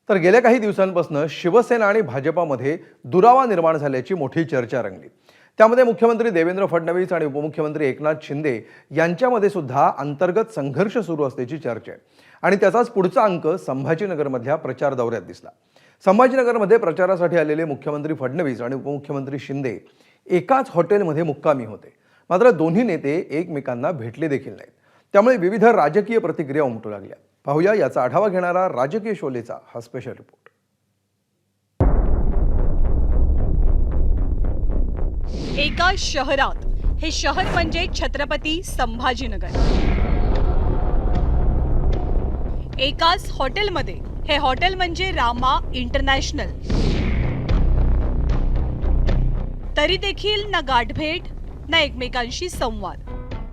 तर गेल्या काही दिवसांपासून शिवसेना आणि भाजपामध्ये दुरावा निर्माण झाल्याची मोठी चर्चा रंगली। त्यामध्ये मुख्यमंत्री देवेंद्र फडणवीस आणि उपमुख्यमंत्री एकनाथ शिंदे यांच्यामध्ये सुद्धा अंतर्गत संघर्ष सुरू असल्याची चर्चा आहे आणि त्याचाच पुढचा अंक संभाजीनगरमधल्या प्रचार दौऱ्यात दिसला। संभाजीनगरमध्ये प्रचारासाठी आलेले मुख्यमंत्री फडणवीस आणि उपमुख्यमंत्री शिंदे एकाच हॉटेलमध्ये मुक्कामी होते, मात्र दोन्ही नेते एकमेकांना भेटले देखील नाहीत। त्यामुळे विविध राजकीय प्रतिक्रिया उमटू लागल्या। पाहूया याचा आढावा घेणारा राजकीय शोलेचा हा स्पेशल रिपोर्ट। एका शहरात, हे शहर म्हणजे छत्रपती संभाजीनगर। एकाच हॉटेलमध्ये, हे हॉटेल म्हणजे रामा इंटरनॅशनल। तरी देखील ना गाठभेट ना एकमेकांशी संवाद।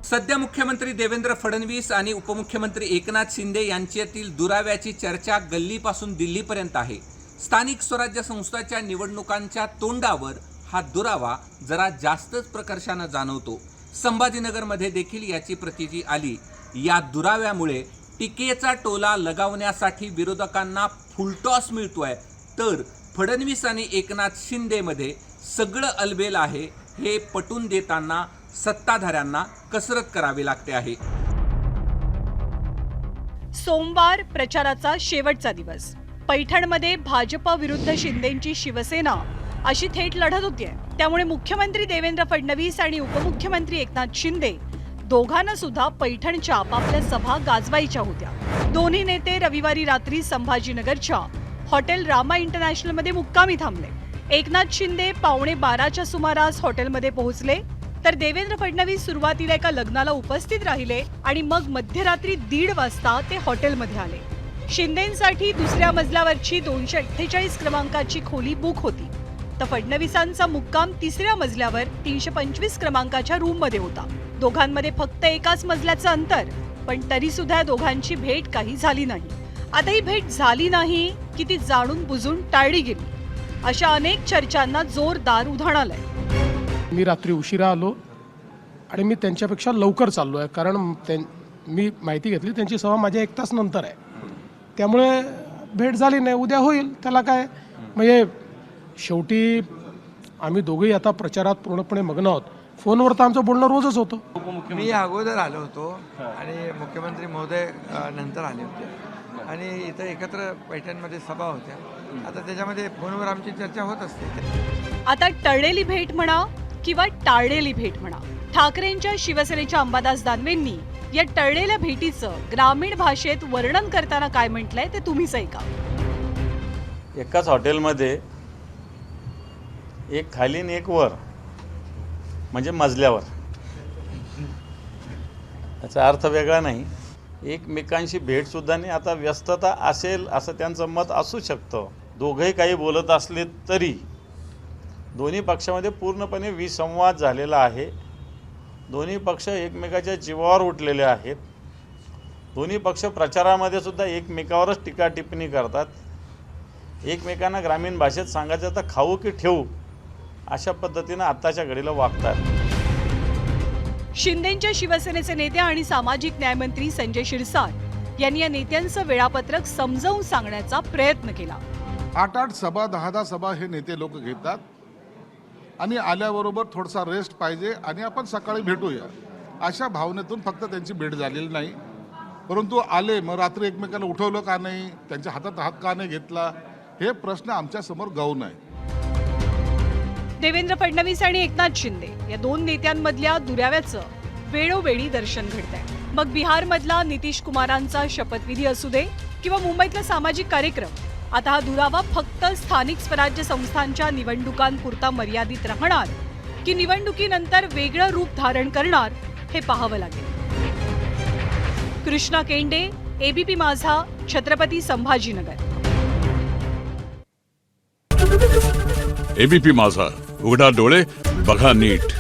सध्या मुख्यमंत्री देवेंद्र फडणवीस आणि उपमुख्यमंत्री एकनाथ शिंदे यांच्यातील दुराव्याची चर्चा गल्लीपासून दिल्लीपर्यंत आहे। स्थानिक स्वराज्य संस्थांच्या निवडणुकांच्या तोंडावर हा दुरावा जरा जास्तच प्रकर्षाने जाणवतो। संभाजीनगरमध्ये देखील याची प्रचिती आली। या दुराव्यामुळे टीकेचा टोला लगावण्यासाठी विरोधकांना फुलटॉस मिळतोय, तर फडणवीस आणि एकनाथ शिंदेमध्ये सगळं अलबेल आहे हे पटवून देताना सत्ताधाऱ्यांना कसरत करावी लागते आहे। सोमवार प्रचाराचा शेवटचा दिवस। पैठणमध्ये भाजप विरुद्ध शिंदेंची शिवसेना अशी थेट लढत होती। त्यामुळे मुख्यमंत्री देवेंद्र फडणवीस आणि उपमुख्यमंत्री एकनाथ शिंदे दोघांना सुद्धा पैठणच्या आपापल्या सभा गाजवायच्या होत्या। दोन्ही नेते रविवारी रात्री संभाजीनगरच्या हॉटेल रामा इंटरनॅशनलमध्ये मुक्कामी थांबले। एकनाथ शिंदे 11:15च्या सुमारास हॉटेलमध्ये पोहोचले, तर देवेंद्र फडणवीस सुरुवातीला एका लग्नाला उपस्थित राहिले आणि मग मध्यरात्री 1:30 वाजता ते हॉटेलमध्ये आले। शिंदेंसाठी दुसऱ्या मजल्यावरची 248 क्रमांकाची खोली बुक होती, तर फडणवीसांचा मुक्काम तिसऱ्या मजल्यावर 325 क्रमांकाच्या रूममध्ये होता। दोघांमध्ये फक्त एकाच मजल्याचं अंतर, पण तरी सुद्धा दोघांची भेट काही झाली नाही। आता ही भेट झाली नाही की ती जाणून बुजून टाळली गेली, अशा अनेक चर्चांना जोरदार उधाण आलंय। मी रात्री उशिरा आलो आणि मी त्यांच्यापेक्षा लवकर चाललो आहे, कारण मी माहिती घेतली त्यांची सभा माझ्या 1 तास नंतर आहे। त्यामुळे भेट झाली नाही, उद्या होईल, त्याला काय। म्हणजे शेवटी आम्ही दोघेही आता प्रचारात पूर्णपणे मग्न आहोत। फोनवर तर आमचं बोलणं रोजच होतं। मी अगोदर आलो होतो आणि मुख्यमंत्री महोदय नंतर आले होते आणि इथं एकत्र पैठणमध्ये सभा होत्या। आता त्याच्यामध्ये फोनवर आमची चर्चा होत असते। आता टळलेली भेट म्हणा किंवा टाळलेली भेट म्हणा, ठाकरेंच्या शिवसेनेच्या अंबादास दानवेंनी या टळलेल्या भेटीचं ग्रामीण भाषेत वर्णन करताना काय म्हटलंय ते तुम्हीच ऐका। एकाच हॉटेलमध्ये एक खाली आणि एक वर, म्हणजे मजल्यावर। याचा अर्थ वेगळा नाही, एकमेकांशी भेट सुद्धा नाही। आता व्यस्तता असेल असं त्यांचं मत असू शकतं। दोघंही काही बोलत असले तरी दोन्ही पक्षामध्ये पूर्णपणे विसंवाद झालेला आहे। दोन्ही पक्ष एकमेकाच्या जीवावर उठलेले आहेत। दोन्ही पक्ष प्रचारामध्ये सुद्धा एकमेकावरच टीका टिप्पणी करतात। एकमेकांना ग्रामीण भाषेत सांगायचं तर खाऊ की ठेवू अशा पद्धतीनं आत्ताच्या घडीला वागतात। शिंदेंच्या शिवसेनेचे नेते आणि सामाजिक न्यायमंत्री संजय शिरसाट यांनी या नेत्यांचं वेळापत्रक समजावून सांगण्याचा प्रयत्न केला। 8-8 सभा 10-10 सभा हे नेते लोक घेतात आणि आल्याबरोबर थोडासा रेस्ट पाहिजे आणि आपण सकाळी भेटूया अशा भावनेतून फक्त त्यांची भेट झालेली नाही। परंतु आले मग रात्री एकमेकांना उठवलं का नाही, त्यांच्या हातात हात का नाही घेतला, हे प्रश्न आमच्या समोर गौण आहे। देवेंद्र फडणवीस आणि एकनाथ शिंदे या दोन नेत्यांमधल्या दुराव्याचं वेळोवेळी दर्शन घडतंय। मग बिहारमधला नितीश कुमारांचा शपथविधी असू दे किंवा मुंबईतला सामाजिक कार्यक्रम, आता हा दुरावा फक्त स्थानिक स्वराज्य संस्थांच्या निवडणुकांपुरता मर्यादित राहणार की निवडणुकीनंतर वेगळं रूप धारण करणार हे पाहावं लागेल। कृष्णा केंडे, एबीपी माझा, छत्रपती संभाजीनगर। एबीपी माझा, उघडा डोळे बघा नीट।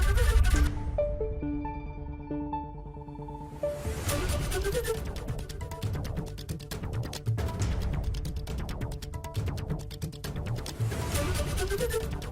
Thank you.